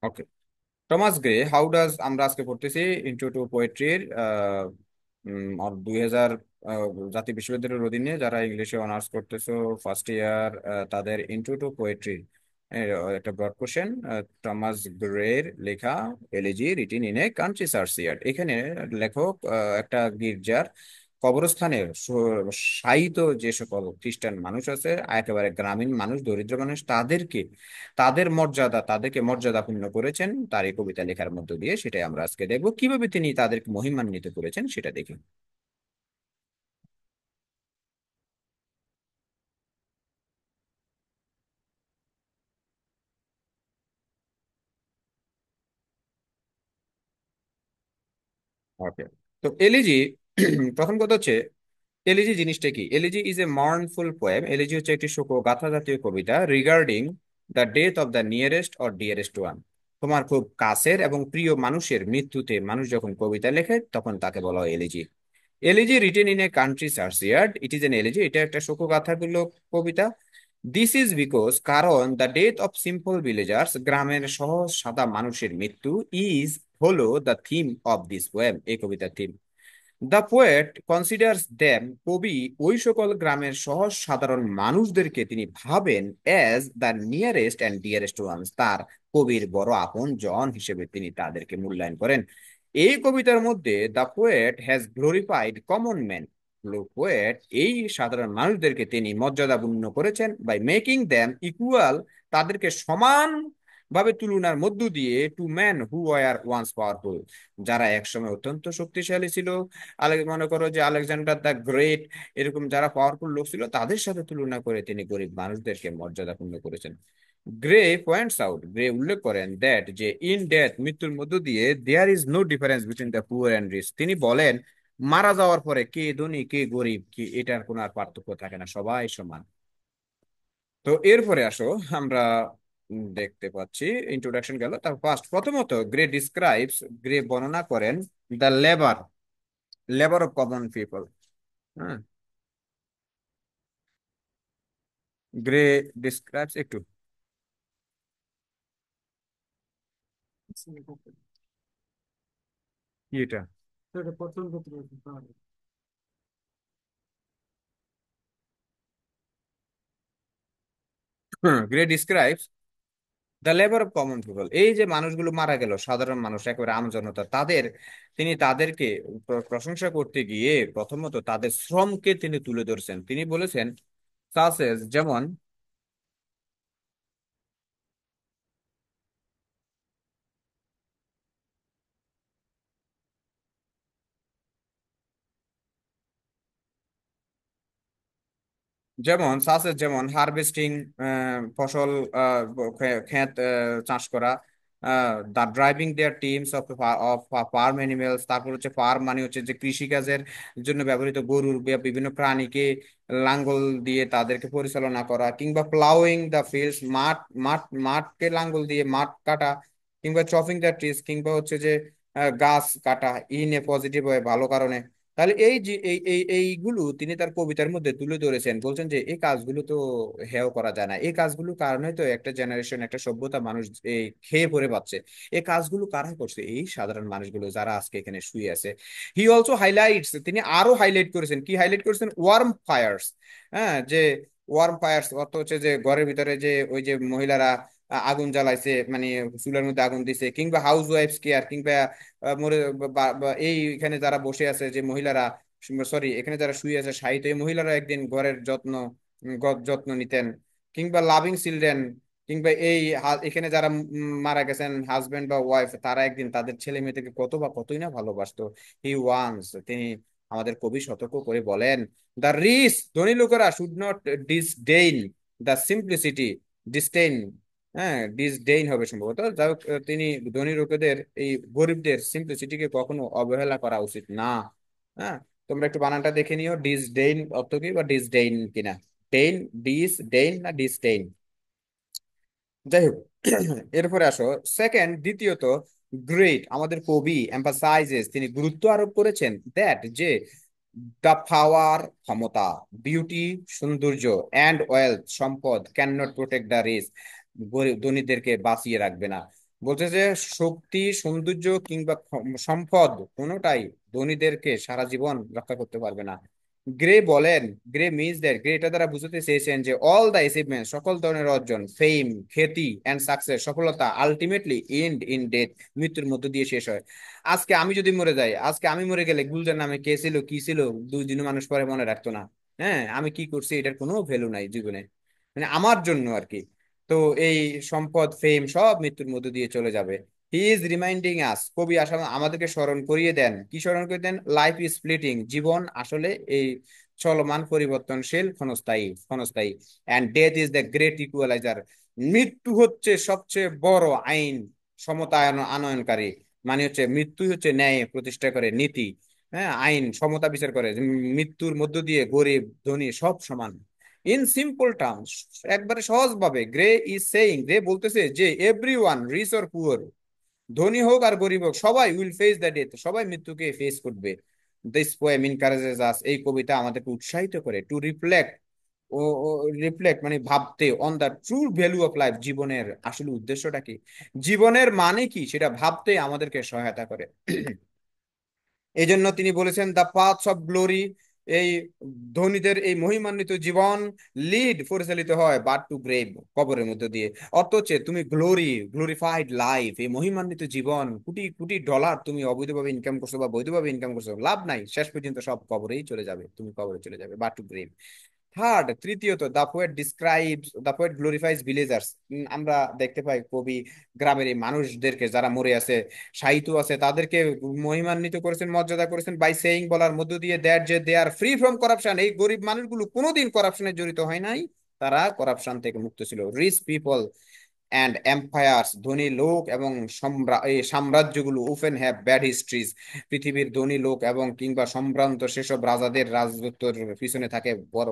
Okay. Thomas grey, how does, আমরা আজকে পড়তেছি ইন্ট্রো টু পোয়েট্রির 2000 জাতীয় বিশ্ববিদ্যালয়ের অধীনে যারা ইংলিশে অনার্স করতেছো ফার্স্ট ইয়ার, তাদের ইন্ট্রো টু পোয়েট্রি একটা ব্রড কোশ্চেন। টমাস গ্রের লেখা elegy written in a country churchyard. এখানে লেখক একটা গির্জার কবরস্থানে শায়িত যে সকল খ্রিস্টান মানুষ আছে, একেবারে গ্রামীণ মানুষ, দরিদ্র মানুষ, তাদেরকে মর্যাদাপূর্ণ করেছেন তার এই কবিতা লেখার মধ্য দিয়ে। সেটাই আমরা আজকে দেখবো, কিভাবে তিনি তাদেরকে মহিমান্বিত করেছেন সেটা দেখি। ওকে। তো এলিজি প্রথম কথা হচ্ছে, এলিজি জিনিসটা কি? Elegy is a mournful poem. Elegy হচ্ছে একটি শোকগাথা জাতীয় কবিতা regarding the death of the nearest or dearest one. তোমার খুব কাছের এবং প্রিয় মানুষের মৃত্যুতে মানুষ যখন কবিতা লেখে তখন তাকে বলা হয় elegy. Elegy written in a country churchyard, it is an elegy, এটা একটা শোকগাথামূলক কবিতা। দিস ইজ বিকজ, কারণ the death of simple villagers, গ্রামের সহজ সাদা মানুষের মৃত্যু, ইজ হলো the theme of this poem, এই কবিতার theme. The poet considers them, কবি ওই সকল গ্রামের সহজ সাধারণ মানুষদেরকে তিনি ভাবেন as the nearest and dearest ones, তার কবির বড় আপন জন হিসেবে তিনি তাদেরকে মূল্যায়ন করেন। এই কবিতার মধ্যে the poet has glorified common man, poet এই সাধারণ মানুষদেরকে তিনি মর্যাদাপূর্ণ করেছেন বাই মেকিং দ্যাম ইকুয়াল, তাদেরকে সমান ভাবে তুলনার মধ্য দিয়ে to man who were once powerful, যারা একসময় অত্যন্ত শক্তিশালী ছিল। মনে করো যে আলেকজান্ডার দ্য গ্রেট, এরকম যারা পাওয়ারফুল লোক ছিল তাদের সাথে তুলনা করে তিনি গরিব মানুষদেরকে মর্যাদাপূর্ণ করেছেন। গ্রে পয়েন্টস আউট, গ্রে উল্লেখ করেন দ্যাট, যে ইন ডেথ, মৃত্যুর মধ্য দিয়ে, there is no difference between the poor and rich. তিনি বলেন মারা যাওয়ার পরে কে ধনী কে গরিব কি এটার কোনো আর পার্থক্য থাকে না, সবাই সমান। তো এরপরে আসো আমরা দেখতে পাচ্ছি ইন্ট্রোডাকশন গেল, তার প্রথমত গ্রে ডিসক্রাইবস, গ্রে বর্ণনা করেন the labour of common people. হ্যাঁ, গ্রে ডিসক্রাইবস একটু কি এটা? Grey describes the labour of common people, এই যে মানুষগুলো মারা গেল, সাধারণ মানুষ একেবারে আমজনতা, তিনি তাদেরকে প্রশংসা করতে গিয়ে প্রথমত তাদের শ্রমকে তিনি তুলে ধরছেন। তিনি বলেছেন সাসেস, যেমন যেমন হারভেস্টিং, ফসল, ক্ষেত চাষ করা, the driving their teams of of farm animals, তারপর হচ্ছে ফার্ম মানে হচ্ছে যে কৃষিকাজের জন্য ব্যবহৃত গরুর বা বিভিন্ন প্রাণীকে লাঙ্গল দিয়ে তাদেরকে পরিচালনা করা, কিংবা প্লাউইং দ্য ফিল্ডস, মাঠকে লাঙ্গল দিয়ে মাঠ কাটা, কিংবা চপিং দ্য ট্রিজ, কিংবা হচ্ছে যে গাছ কাটা ইন এ পজিটিভ ওয়ে, ভালো কারণে। তাহলে এই যে এইগুলো তিনি তার কবিতার মধ্যে তুলে ধরেছেন, বলছেন যে এই কাজগুলো তো হেয় করা যায় না, এই কাজগুলোর কারণে তো একটা জেনারেশন, একটা সভ্যতা মানুষ এই খেয়ে পড়ে পাচ্ছে। এই কাজগুলো কারা করছে? এই সাধারণ মানুষগুলো যারা আজকে এখানে শুয়ে আছে। হি অলসো হাইলাইটস, তিনি আরো হাইলাইট করেছেন, কি হাইলাইট করেছেন? Warm fires. হ্যাঁ, যে ওয়ার্ম ফায়ার্স অর্থ হচ্ছে যে ঘরের ভিতরে যে ওই যে মহিলারা আগুন জ্বালাইছে, মানে চুলার মধ্যে আগুন দিছে, কিংবা হাউস ওয়াইফস কেয়ার, কিংবা মরে এই এখানে যারা বসে আছে যে মহিলারা, সরি এখানে যারা শুয়ে আছে শায়িত, এই মহিলারা একদিন ঘরের যত্ন নিতেন, কিংবা লাভিং চিলড্রেন, কিংবা এখানে যারা মারা গেছেন হাজবেন্ড বা ওয়াইফ, তারা একদিন তাদের ছেলে মেয়েদেরকে কত বা কতই না ভালোবাসতো। হি ওয়ান্স, তিনি আমাদের কবি সতর্ক করে বলেন, দ্য রিচ, ধনী লোকেরা, শুড নট ডিসডেইন দ্য সিম্পলিসিটি, ডিসডেইন, হ্যাঁ ডিসডেইন হবে সম্ভবত, যাই হোক, তিনি ধনী লোকেদের, এই গরিবদের সিম্পলিসিটিকে কখনো অবহেলা করা উচিত না। হ্যাঁ, তোমরা একটু বানানটা দেখে নিও, ডিসডেইন অর্থ কি বা ডিসডেইন কিনা। ডেইন, ডিসডেইন না ডিসডেইন, যাই হোক। এরপরে আসো দ্বিতীয়ত, গ্রেট, আমাদের কবি এম্পাসাইজেস, তিনি গুরুত্ব আরোপ করেছেন দ্যাট, যে দা পাওয়ার, ক্ষমতা, বিউটি, সৌন্দর্য, অ্যান্ড ওয়েলথ, সম্পদ, can not protect the rich, গরিব ধনীদেরকে বাঁচিয়ে রাখবে না। বলছে যে শক্তি, সৌন্দর্য কিংবা সম্পদ কোনোটাই ধনীদেরকে সারা জীবন রক্ষা করতে পারবে না। গ্রে বলেন, গ্রে মিনস দ্যাট, গ্রে এটা দ্বারা বুঝতে চেয়েছেন যে অল দ্য অ্যাচিভমেন্ট, সকল ধরনের অর্জন, ফেম, খ্যাতি এন্ড সাকসেস, সফলতা আলটিমেটলি এন্ড ইন ডেথ, মৃত্যুর মধ্য দিয়ে শেষ হয়। আজকে আমি যদি মরে যাই, আজকে আমি মরে গেলে গুলজার নামে কে ছিল কি ছিল 2 দিন মানুষ পরে মনে রাখতো না। হ্যাঁ, আমি কি করছি এটার কোনো ভ্যালু নাই জীবনে, মানে আমার জন্য আর কি। তো এই সম্পদ, ফেম সব মৃত্যুর মধ্য দিয়ে চলে যাবে। হি ইজ রিমাইন্ডিং আস, কবি আসলে আমাদেরকে স্মরণ করিয়ে দেন, কি স্মরণ করিয়ে দেন? লাইফ ইজ ফ্লিটিং, জীবন আসলে এই চলমান, পরিবর্তনশীল, ক্ষণস্থায়ী, ক্ষণস্থায়ী। And death is the great equaliser, মৃত্যু হচ্ছে সবচেয়ে বড় আইন সমতায়ন আনয়নকারী। মানে হচ্ছে মৃত্যুই হচ্ছে ন্যায় প্রতিষ্ঠা করে, নীতি, হ্যাঁ, আইন সমতা বিচার করে, যে মৃত্যুর মধ্য দিয়ে গরিব ধনী সব সমান। ইন সিম্পল টার্মস, একবারে সহজ ভাবে, গ্রে ইজ সেইং, গ্রে বলতেছে যে এভরিওয়ান, রিচ অর পুয়ার, ধনী হোক আর গরিব হোক, সবাই উইল ফেস দ্য ডেথ, সবাই মৃত্যুকে ফেস করবে। দিস পোয়েম এনকারেজেস আস, এই কবিতা আমাদেরকে উৎসাহিত করে, টু রিফ্লেক্ট, ও রিফ্লেক্ট মানে ভাবতে, on the true value of life, জীবনের আসলে উদ্দেশ্যটা কি, জীবনের মানে কি সেটা ভাবতে আমাদেরকে সহায়তা করে। এই জন্য তিনি বলেছেন দ্য পাথস অফ গ্লোরি, এই ধনীদের এই মহিমান্বিত জীবন লিড পরিচালিত হয় বাট টু গ্রেভ, কবরের মধ্যে দিয়ে। অর্থ হচ্ছে তুমি গ্লোরি, গ্লোরিফাইড লাইফ, এই মহিমান্বিত জীবন, কোটি কোটি ডলার তুমি অবৈধভাবে ইনকাম করছো বা বৈধভাবে ইনকাম করছো, লাভ নাই, শেষ পর্যন্ত সব কবরেই চলে যাবে, তুমি কবরে চলে যাবে, বাট টু গ্রেভ। থার্ড, তৃতীয়ত, দ্য পোয়েট গ্লোরিফাইজ ভিলেজার্স, আমরা দেখতে পাই কবি গ্রামের এই মানুষদেরকে যারা মরে আছে, শায়িত আছে, তাদেরকে মহিমান্বিত করেছেন, মর্যাদা করেছেন, বাই সেইং, বলার মধ্য দিয়ে, দ্যাট যে দে আর ফ্রি ফ্রম করাপশন, এই গরিব মানুষগুলো কোনোদিন করাপশনে জড়িত হয় নাই, তারা করাপশন থেকে মুক্ত ছিল। রিচ পিপল অ্যান্ড এম্পায়ার্স, ধনী লোক এবং এই সাম্রাজ্যগুলো ওপেন হ্যাভ ব্যাড হিস্ট্রিজ, পৃথিবীর ধনী লোক এবং কিংবা সম্ভ্রান্ত সেসব রাজাদের রাজত্বের পিছনে থাকে বড়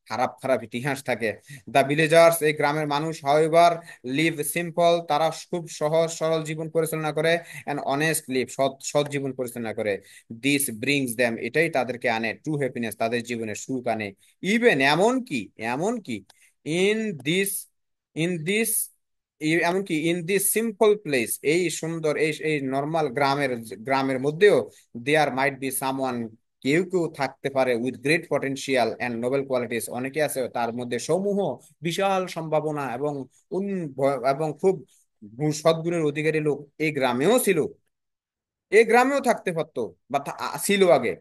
খারাপ খারাপ ইতিহাস থাকে। দ্য ভিলেজার্স, এই গ্রামের মানুষ, হাউএভার, লিভ সিম্পল, তারা খুব সহজ সরল জীবন পরিচালনা করে, অ্যান্ড অনেস্ট লিভ, সৎ সৎ জীবন পরিচালনা করে। দিস ব্রিংস দ্যাম, এটাই তাদেরকে আনে, টু হ্যাপিনেস, তাদের জীবনে সুখ আনে। ইভেন এমনকি, এমনকি ইন দিস ইন দিস, এমনকি ইন দিস সিম্পল প্লেস, এই সুন্দর এই এই নর্মাল গ্রামের, গ্রামের মধ্যেও দেয়ার মাইট বি সামওয়ান, কেউ কেউ থাকতে পারে with great potential and Nobel qualities, অনেকে আছে তার মধ্যে সমূহ বিশাল সম্ভাবনা এবং এবং খুব সদ্গুণের অধিকারী লোক এই গ্রামেও ছিল, এই গ্রামেও থাকতে পারতো বা ছিল আগে।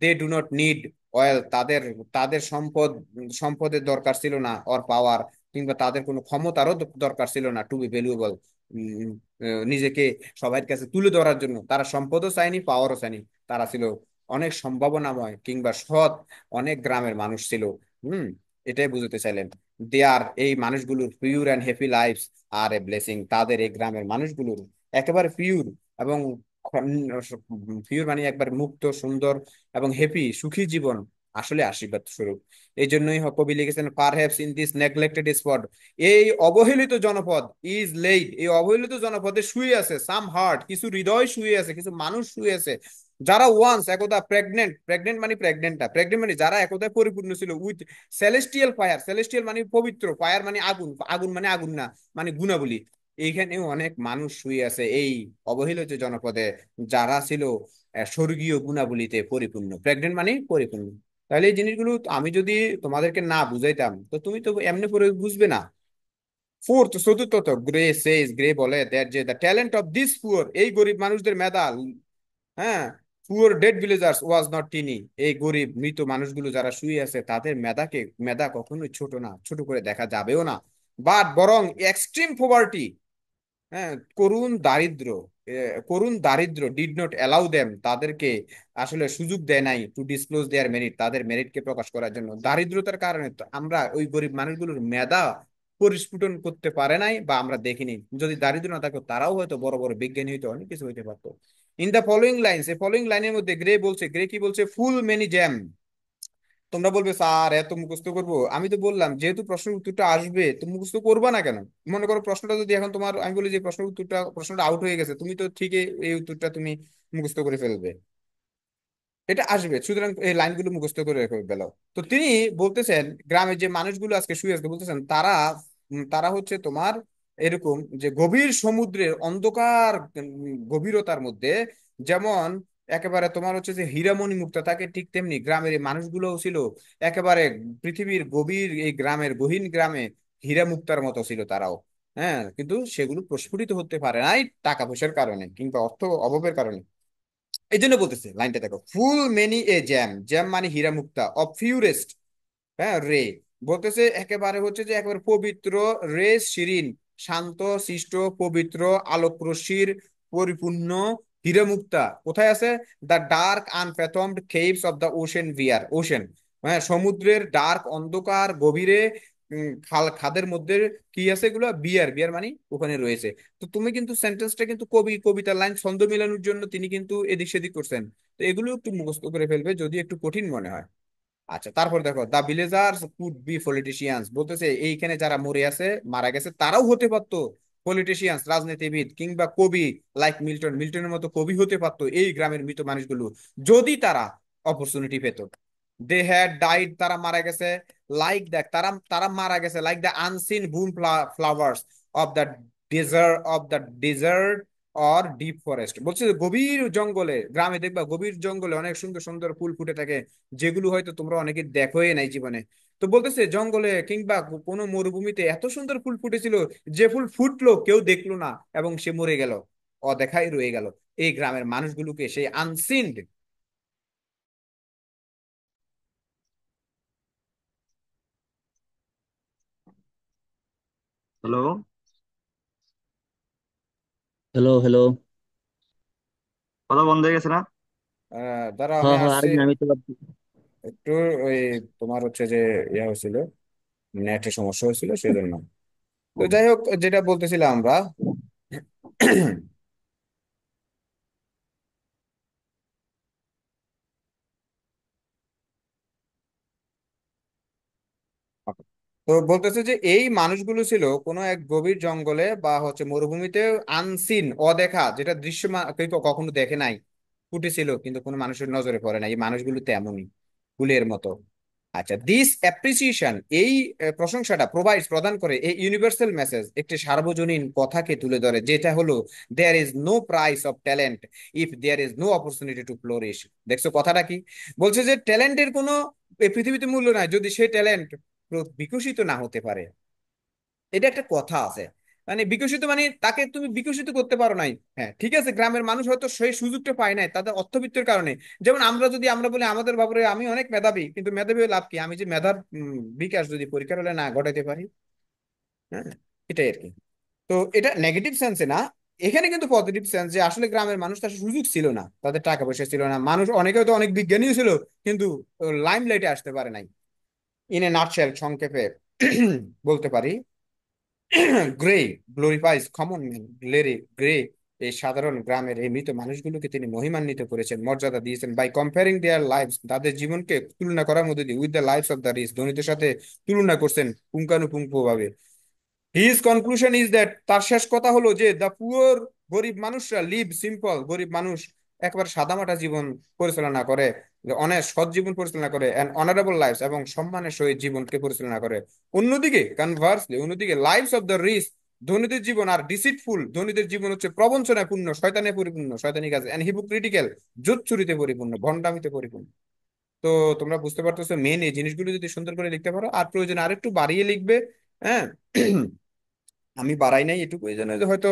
They do not need oil, তাদের তাদের সম্পদের দরকার ছিল না, অর পাওয়ার, কিংবা তাদের কোনো ক্ষমতারও দরকার ছিল না, টু বি ভ্যালুয়েবল, নিজেকে সবার কাছে তুলে ধরার জন্য। তারা সম্পদও চায়নি, পাওয়ারও চায়নি, তারা ছিল অনেক সম্ভাবনাময় কিংবা সৎ, অনেক গ্রামের মানুষ ছিল। হুম, এটাই বুঝতে চাইলেন। দেয়ার, এই মানুষগুলোর পিওর অ্যান্ড হ্যাপি লাইফ আর এ ব্লেসিং, তাদের এই গ্রামের মানুষগুলোর একেবারে পিওর এবং পিওর মানে একবার মুক্ত, সুন্দর এবং হ্যাপি, সুখী জীবন আসলে আশীর্বাদ স্বরূপ। এই জন্যই কবি লিখেছেন, perhaps in this neglected spot, এই অবহেলিত জনপদ, ইজ লেইড, এই অবহেলিত জনপদে শুয়ে আছে সাম হার্ট, কিছু হৃদয় শুয়ে আছে, কিছু মানুষ শুয়ে আছে, যারা ওয়ান্স একদা প্রেগনেন্ট, প্রেগনেন্ট মানে প্রেগনেন্টটা, প্রেগনেন্ট মানে যারা একদা পরিপূর্ণ ছিল উইথ সেলেস্টিয়াল ফায়ার, সেলেস্টিয়াল মানে পবিত্র, ফায়ার মানে আগুন, আগুন মানে আগুন না, মানে গুণাবলী। এইখানেও অনেক মানুষ শুয়ে আছে এই অবহেলিত জনপদে, যারা ছিল স্বর্গীয় গুণাবলীতে পরিপূর্ণ, প্রেগনেন্ট মানে পরিপূর্ণ। তাহলে এই জিনিসগুলো আমি যদি তোমাদেরকে না বুঝাইতাম তো তুমি তো এমনি করে বুঝবে না। ফোর্থ, চতুর্থত, গ্রে সেজ, গ্রে বলে দ্যাট যে the talent of this poor, এই গরিব মানুষদের মেধা, হ্যাঁ, poor dead villagers was not tiny, এই গরিব মৃত মানুষগুলো যারা শুয়ে আছে তাদের মেধা কখনোই ছোট না, ছোট করে দেখা যাবেও না, বাট বরং এক্সট্রিম পভার্টি, হ্যাঁ, করুণ দারিদ্র, করুণ দারিদ্র ডিড নট অ্যালাউ দেম, তাদেরকে আসলে সুযোগ দেয় নাই টু ডিসক্লোজ দেয়ার মেরিট, তাদের মেরিটকে প্রকাশ করার জন্য। দারিদ্রতার কারণে তো আমরা ওই গরিব মানুষগুলোর মেধা পরিস্ফুটন করতে পারে নাই বা আমরা দেখিনি। যদি দারিদ্র না থাকতো তারাও হয়তো বড় বড় বিজ্ঞানী হইতো, অনেক কিছু হইতে পারতো। ইন দ্য ফলোইং লাইন্স, এই ফলোইং লাইনের মধ্যে গ্রে বলছে, গ্রে কি বলছে, ফুল মেনি জ্যাম। তোমরা বলবে স্যার এত মুখস্থ করবো, আমি তো বললাম যেহেতু প্রশ্নের উত্তরটা আসবে তো মুখস্থ করবা না কেন? মনে করো প্রশ্নটা যদি এখন তোমার, আমি বলি যে প্রশ্নটা আউট হয়ে গেছে, তুমি তো ঠিকই এই উত্তরটা তুমি মুখস্থ করে ফেলবে, এটা আসবে, সুতরাং এই লাইনগুলো মুখস্থ করে রেখে ফেলো। তো তিনি বলতেছেন গ্রামের যে মানুষগুলো আজকে শুয়ে আছে, বলতেছেন তারা তারা হচ্ছে তোমার এরকম যে গভীর সমুদ্রের অন্ধকার গভীরতার মধ্যে যেমন একেবারে তোমার হচ্ছে যে হীরামণি মুক্তা থাকে, ঠিক তেমনি গ্রামের এই মানুষগুলোও ছিল একেবারে পৃথিবীর গভীর এই গ্রামের গহীন গ্রামে হীরা মুক্তার মতো ছিল তারাও। হ্যাঁ, কিন্তু সেগুলো প্রস্ফুটিত হতে পারে নাই টাকা পয়সার কারণে কিংবা অর্থ অভাবের কারণে। এই জন্য বলতেছে, লাইনটা দেখো, ফুল মেনি এ জ্যাম, জ্যাম মানে হীরা মুক্তা, অফ ফিউরেস্ট, হ্যাঁ রে, বলতেছে একেবারে হচ্ছে যে একেবারে পবিত্র, রে শিরিন, শান্ত শিষ্ট পবিত্র আলোক রশ্মির পরিপূর্ণ হীরমুক্তা কোথায় আছে? The dark unfathomed caves of the ocean bear, ocean, হ্যাঁ সমুদ্রের ডার্ক অন্ধকার গভীরে, খাল খাদের মধ্যে কি আছে এগুলো? বিয়ার, বিয়ার মানে ওখানে রয়েছে। তো তুমি কিন্তু সেন্টেন্সটা কিন্তু কবি কবিতার লাইন ছন্দ মেলানোর জন্য তিনি কিন্তু এদিক সেদিক করছেন। তো এগুলো একটু মুখস্থ করে ফেলবে যদি একটু কঠিন মনে হয়। আচ্ছা, তারপর দেখো, দা ভিলেজার্স কুড বি পলিটিশিয়ানস, বলতেছে এইখানে যারা মরে আছে, মারা গেছে, তারাও হতে পারতো পলিটিশিয়ানস, রাজনীতিবিদ কিংবা কবি, লাইক মিল্টন, মিল্টনের মতো কবি হতে পারতো এই গ্রামের মৃত মানুষগুলো, যদি তারা অপরচুনিটি পেত। দে হ্যাড ডাইড, তারা মারা গেছে, লাইক দেখ, তারা তারা মারা গেছে like the unseen bloom flowers of the desert or deep forest, বলছে যে গভীর জঙ্গলে, গ্রামে দেখবা গভীর জঙ্গলে অনেক সুন্দর সুন্দর ফুল ফুটে থাকে, যেগুলো হয়তো তোমরা অনেকে দেখোই নাই জীবনে। তো বলতেছে জঙ্গলে কিংবা কোনো মরুভূমিতে এত সুন্দর ফুল ফুটেছিল, যে ফুল ফুটলো কেউ দেখলো না এবং সে মরে গেল, অদেখাই রয়ে গেল এই গ্রামের মানুষগুলোকে, সেই আনসিন। হ্যালো। Hello hello. কথা বন্ধ হয়ে গেছে না? দাঁড়াও, হ্যাঁ হ্যাঁ হ্যাঁ, আসছে। আরেকদিন আমি তো একটু ওই তোমার হচ্ছে যে ইয়ে হয়েছিল, নেটের সমস্যা হয়েছিল সেজন্য। তো যাই হোক, যেটা বলতেছিলাম আমরা, তো বলতেছে যে এই মানুষগুলো ছিল কোনো এক গভীর জঙ্গলে বা হচ্ছে মরুভূমিতে, আনসিন, অদেখা, যেটা দৃশ্য কেউ কখনো দেখে নাই, ফুটেছিল কিন্তু কোনো মানুষের নজরে পড়ে না, এই মানুষগুলো তেমনই ফুলের মতো। আচ্ছা, দিস অ্যাপ্রিসিয়েশন, এই প্রশংসাটা প্রোভাইডস, প্রদান করে, এই ইউনিভার্সাল মেসেজ, একটি সার্বজনীন কথাকে তুলে ধরে, যেটা হলো there is no price of talent if there is no opportunity to flourish. দেখছো কথাটা কি বলছে? যে ট্যালেন্টের কোনো এই পৃথিবীতে মূল্য নাই যদি সেই ট্যালেন্ট বিকশিত না হতে পারে। এটা একটা কথা আছে, মানে বিকশিত মানে তাকে তুমি বিকশিত করতে পারো নাই। হ্যাঁ ঠিক আছে, গ্রামের মানুষ হয়তো সেই সুযোগটা পায় নাই তাদের অর্থবিত্তের কারণে। যেমন আমরা যদি আমরা বলি আমাদের ভাবরে আমি অনেক মেধাবী, কিন্তু মেধাবী হয়ে লাভ কি? আমি যে মেধার বিকাশ যদি পরীক্ষার হলে না ঘটাতে পারি। হ্যাঁ, এটাই আর কি। তো এটা নেগেটিভ সেন্সে না, এখানে কিন্তু পজিটিভ সেন্স, যে আসলে গ্রামের মানুষ তার সুযোগ ছিল না, তাদের টাকা পয়সা ছিল না, মানুষ অনেকে তো অনেক বিজ্ঞানীও ছিল কিন্তু লাইম লাইটে আসতে পারে নাই। ইন এ নাটশেল, সংক্ষেপে বলতে পারি, গ্রে গ্লোরিফাইজ কমন ম্যান, গ্রে এই সাধারণ গ্রামের এই মৃত মানুষগুলোকে তিনি মহিমান্বিত করেছেন, মর্যাদা দিয়েছেন, বাই কম্পেয়ারিং দেয়ার লাইফস, তাদের জীবনকে তুলনা করার মধ্যে দিয়ে, with the lifes of the rich, ধনীদের সাথে তুলনা করছেন পুঙ্খানুপুঙ্খ ভাবে। হিজ কনক্লুশন ইজ দ্যাট, তার শেষ কথা হলো যে দ্য পুয়ার, গরিব মানুষরা, লিভ সিম্পল, গরিব মানুষ একেবারে সাদামাটা জীবন পরিচালনা করে, অনেক সৎ জীবন পরিচালনা করে, এন্ড অনারেবল লাইফ, এবং সম্মানের সহিত জীবনকে পরিচালনা করে। অন্যদিকে কনভার্সলি, অন্যদিকে লাইফস অফ দ্য রিচ, ধনীদের জীবন আর ডিসিটফুল, ধনীদের জীবন হচ্ছে প্রবঞ্চনায় পূর্ণ, শয়তানে পরিপূর্ণ, শয়তানি কাজ, এন্ড হিপোক্রিটিক্যাল, জোচ্চুরিতে পরিপূর্ণ, ভণ্ডামিতে পরিপূর্ণ। তো তোমরা বুঝতে পারতেছো, মেন এই জিনিসগুলো যদি সুন্দর করে লিখতে পারো, আর প্রয়োজন আরেকটু বাড়িয়ে লিখবে। হ্যাঁ, আমি বাড়াই নাই এটুকু, এই জন্য যে হয়তো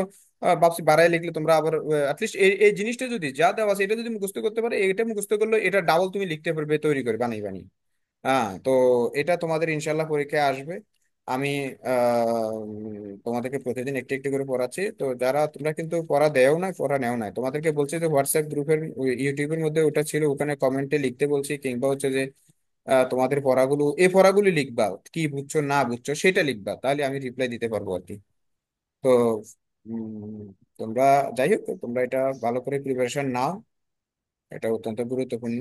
ভাবছি বাড়াই লিখলে তোমরা আবার অ্যাটলিস্ট এই এই জিনিসটা যদি যা দেওয়া আছে এটা যদি মুখস্থ করতে পারে, এটা মুখস্থ করলে এটা ডাবল তুমি লিখতে পারবে তৈরি করে, বানাই বানিয়ে। হ্যাঁ, তো এটা তোমাদের ইনশাল্লাহ পরীক্ষায় আসবে। আমি তোমাদেরকে প্রতিদিন একটু একটু করে পড়াচ্ছি, তো যারা তোমরা কিন্তু পড়া দেও না, পড়া নেও না, তোমাদেরকে বলছি যে হোয়াটসঅ্যাপ গ্রুপের ইউটিউবের মধ্যে ওটা ছিল, ওখানে কমেন্টে লিখতে বলছি, কিংবা হচ্ছে যে তোমাদের পড়াগুলো, এই পড়াগুলি লিখবা, কি বুঝছো না বুঝছো সেটা লিখবা, তাহলে আমি রিপ্লাই দিতে পারবো আর কি। তো তোমরা, যাই হোক, তোমরা এটা ভালো করে প্রিপারেশন নাও, এটা অত্যন্ত গুরুত্বপূর্ণ।